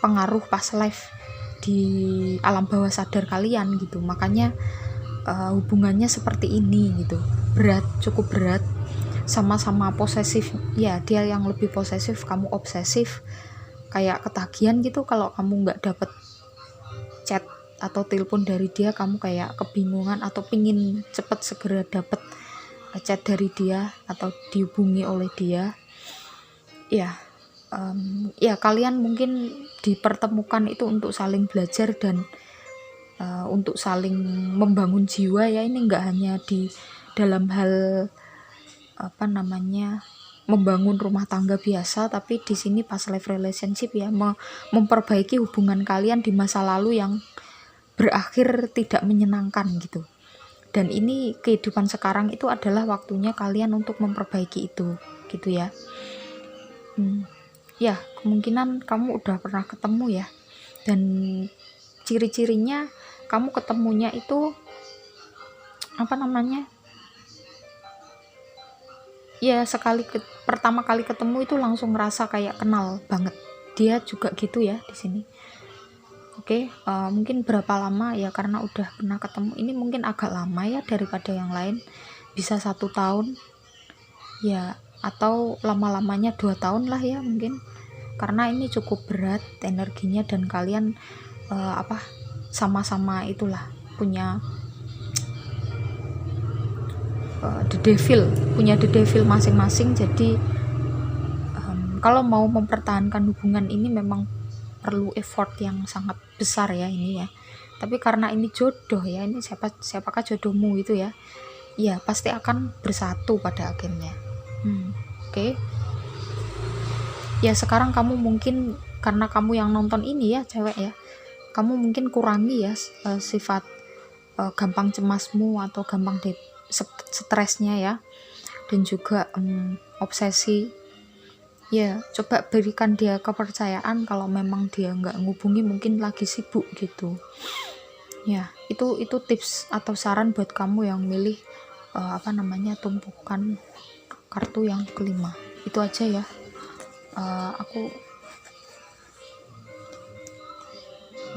pengaruh past life di alam bawah sadar kalian gitu, makanya hubungannya seperti ini gitu, cukup berat, sama-sama posesif ya, dia yang lebih posesif, kamu obsesif, kayak ketagihan gitu. Kalau kamu nggak dapet chat atau telepon dari dia, kamu kayak kebingungan atau pingin cepet segera dapet chat dari dia atau dihubungi oleh dia ya. Ya kalian mungkin dipertemukan itu untuk saling belajar dan untuk saling membangun jiwa ya. Ini nggak hanya di dalam hal membangun rumah tangga biasa, tapi di sini past life relationship ya, memperbaiki hubungan kalian di masa lalu yang berakhir tidak menyenangkan gitu. Dan ini kehidupan sekarang itu adalah waktunya kalian untuk memperbaiki itu gitu ya. Ya kemungkinan kamu udah pernah ketemu ya, dan ciri-cirinya kamu ketemunya itu ya pertama kali ketemu itu langsung ngerasa kayak kenal banget. Dia juga gitu ya di sini. Oke, mungkin berapa lama ya, karena udah pernah ketemu ini mungkin agak lama ya daripada yang lain, bisa 1 tahun ya, atau lama-lamanya 2 tahun lah ya mungkin, karena ini cukup berat energinya dan kalian sama-sama itulah punya the devil masing-masing. Jadi kalau mau mempertahankan hubungan ini memang perlu effort yang sangat besar ya ini ya. Tapi karena ini jodoh ya, ini siapakah jodohmu itu ya, ya pasti akan bersatu pada akhirnya. Oke. Ya sekarang kamu mungkin, karena kamu yang nonton ini ya cewek ya, kamu mungkin kurangi ya sifat gampang cemasmu atau gampang stresnya ya, dan juga obsesi ya. Coba berikan dia kepercayaan kalau memang dia nggak ngubungi, mungkin lagi sibuk gitu ya. Itu tips atau saran buat kamu yang milih tumpukan kartu yang kelima. Itu aja ya, aku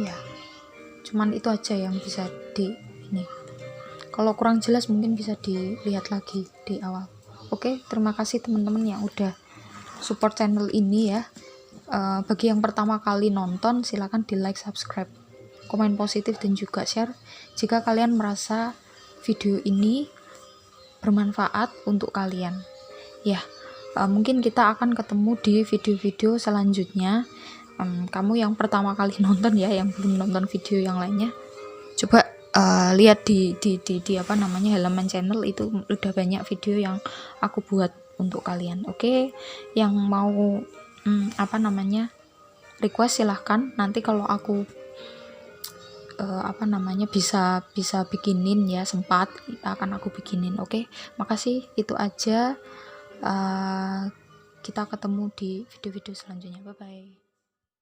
ya cuman itu aja yang bisa ini. Kalau kurang jelas mungkin bisa dilihat lagi di awal. Oke, terima kasih teman-teman yang udah support channel ini ya. Bagi yang pertama kali nonton, silakan di like, subscribe, komen positif, dan juga share jika kalian merasa video ini bermanfaat untuk kalian ya. Mungkin kita akan ketemu di video-video selanjutnya, kamu yang pertama kali nonton ya, yang belum nonton video yang lainnya, coba lihat di apa namanya, halaman channel itu udah banyak video yang aku buat untuk kalian. Oke, yang mau apa namanya, request silahkan, nanti kalau aku apa namanya bisa bikinin ya, sempat akan aku bikinin. Oke, makasih, itu aja. Kita ketemu di video-video selanjutnya. Bye bye.